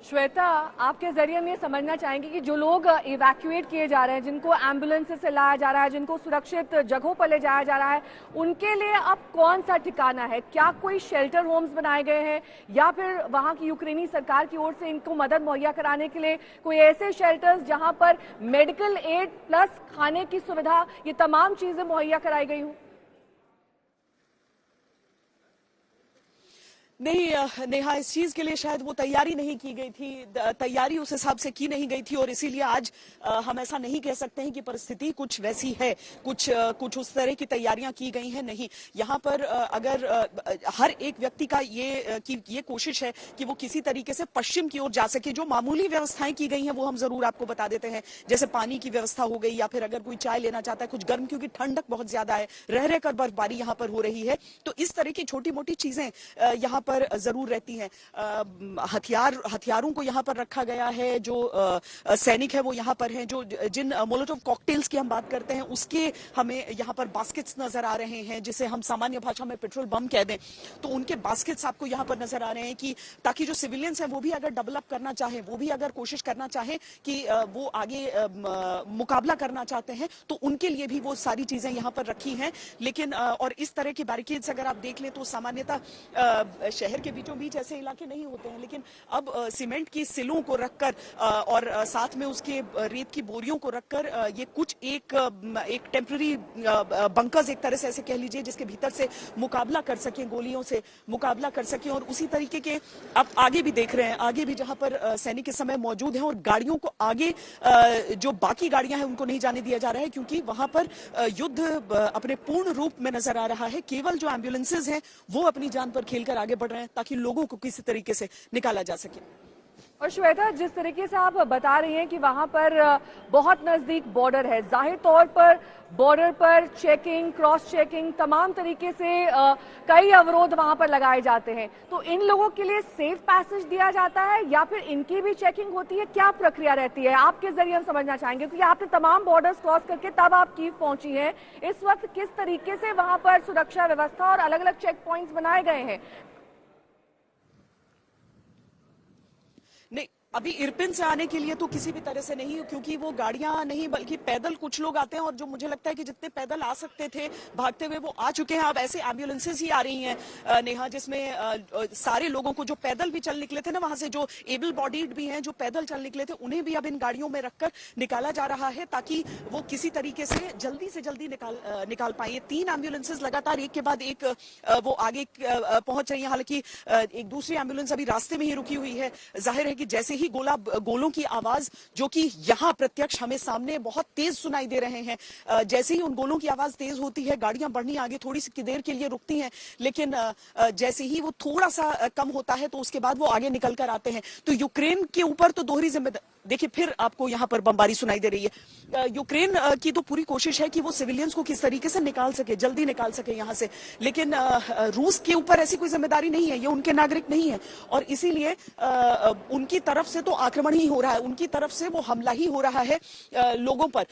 श्वेता, आपके जरिए हम ये समझना चाहेंगे कि जो लोग इवैक्यूएट किए जा रहे हैं, जिनको एम्बुलेंस से लाया जा रहा है, जिनको सुरक्षित जगहों पर ले जाया जा रहा है, उनके लिए अब कौन सा ठिकाना है? क्या कोई शेल्टर होम्स बनाए गए हैं या फिर वहां की यूक्रेनी सरकार की ओर से इनको मदद मुहैया कराने के लिए कोई ऐसे शेल्टर्स जहां पर मेडिकल एड प्लस खाने की सुविधा, ये तमाम चीजें मुहैया कराई गई हूँ? नहीं नेहा, इस चीज के लिए शायद वो तैयारी नहीं की गई थी, तैयारी उस हिसाब से की नहीं गई थी और इसीलिए आज हम ऐसा नहीं कह सकते हैं कि परिस्थिति कुछ वैसी है, कुछ उस तरह की तैयारियां की गई हैं। नहीं, यहाँ पर अगर हर एक व्यक्ति का ये कोशिश है कि वो किसी तरीके से पश्चिम की ओर जा सके। जो मामूली व्यवस्थाएं की गई हैं वो हम जरूर आपको बता देते हैं, जैसे पानी की व्यवस्था हो गई या फिर अगर कोई चाय लेना चाहता है कुछ गर्म, क्योंकि ठंडक बहुत ज्यादा है, रह रहकर बर्फबारी यहाँ पर हो रही है, तो इस तरह की छोटी मोटी चीजें यहाँ पर जरूर रहती हैं। हथियारों को यहाँ पर रखा गया है, जो सैनिक है वो यहाँ पर हैं, जो जिन मोलोटोव कॉकटेल्स की हम बात करते हैं उसके हमें यहाँ पर बास्केट्स नजर आ रहे हैं, जिसे हम सामान्य भाषा में पेट्रोल बम कह दें, तो उनके बास्केट्स आपको यहाँ पर नजर आ रहे हैं कि ताकि जो सिविलियंस हैं वो भी अगर डेवलप करना चाहें, वो भी अगर कोशिश करना चाहें कि वो आगे मुकाबला करना चाहते हैं, तो उनके लिए भी वो सारी चीजें यहाँ पर रखी हैं। लेकिन और इस तरह की बैरिकेड्स अगर आप देख लें तो सामान्यतः शहर के बीचों बीच ऐसे इलाके नहीं होते हैं, लेकिन अब सीमेंट की सिलों को रखकर और साथ में उसके रेत की बोरियों को रखकर ये कुछ एक टेम्पररी बंकर्स एक तरह से ऐसे कह लीजिए, जिसके भीतर से मुकाबला कर सकें, गोलियों से मुकाबला कर सकें। और उसी तरीके के आप आगे भी देख रहे हैं, आगे भी जहां पर सैनिक इस समय मौजूद हैं और गाड़ियों को आगे जो बाकी गाड़ियां हैं उनको नहीं जाने दिया जा रहा है, क्योंकि वहां पर युद्ध अपने पूर्ण रूप में नजर आ रहा है। केवल जो एम्बुलेंसेज हैं वो अपनी जान पर खेलकर आगे बढ़ रहे हैं ताकि लोगों को किसी तरीके से निकाला जा सके। और श्वेता, जिस तरीके से आप बता रही हैं कि वहां पर बहुत नजदीक बॉर्डर है, जाहिर तौर पर बॉर्डर पर चेकिंग, क्रॉस चेकिंग, तमाम तरीके से कई अवरोध वहां पर लगाए जाते हैं, तो इन लोगों के लिए सेफ पैसेज दिया जाता है या फिर इनकी भी चेकिंग होती है? क्या प्रक्रिया रहती है? आपके जरिए हम समझना चाहेंगे, क्योंकि आपने तमाम बॉर्डर्स क्रॉस करके तब आप कीव पहुंची हैं। इस वक्त किस तरीके से वहां पर सुरक्षा व्यवस्था और अलग अलग चेक पॉइंट्स बनाए गए हैं? नहीं, अभी इरपिन से आने के लिए तो किसी भी तरह से नहीं, क्योंकि वो गाड़ियां नहीं बल्कि पैदल कुछ लोग आते हैं, और जो मुझे लगता है कि जितने पैदल आ सकते थे भागते हुए वो आ चुके हैं। अब ऐसे एम्बुलेंसेज ही आ रही हैं नेहा, जिसमें सारे लोगों को जो पैदल भी चल निकले थे ना, वहां से जो एबल बॉडीड भी हैं, जो पैदल चल निकले थे, उन्हें भी अब इन गाड़ियों में रखकर निकाला जा रहा है ताकि वो किसी तरीके से जल्दी निकाल पाए। ये 3 एम्बुलेंसेज लगातार एक के बाद एक वो आगे पहुंच रही है। हालांकि एक दूसरी एम्बुलेंस अभी रास्ते में ही रुकी हुई है। जाहिर है कि जैसे ही गोलों की आवाज, जो कि यहां प्रत्यक्ष हमें सामने बहुत तेज सुनाई दे रहे हैं, जैसे ही उन गोलों की आवाज तेज होती है, गाड़ियां बढ़नी आगे थोड़ी सी देर के लिए रुकती हैं, लेकिन जैसे ही वो थोड़ा सा कम होता है तो उसके बाद वो आगे निकल कर आते हैं। तो यूक्रेन के ऊपर तो दोहरी जिम्मेदारी, देखिए फिर आपको यहां पर बमबारी सुनाई दे रही है। यूक्रेन की तो पूरी कोशिश है कि वो सिविलियंस को किस तरीके से निकाल सके, जल्दी निकाल सके यहां से, लेकिन रूस के ऊपर ऐसी कोई जिम्मेदारी नहीं है, ये उनके नागरिक नहीं है, और इसीलिए उनकी तरफ से तो आक्रमण ही हो रहा है, उनकी तरफ से वो हमला ही हो रहा है लोगों पर।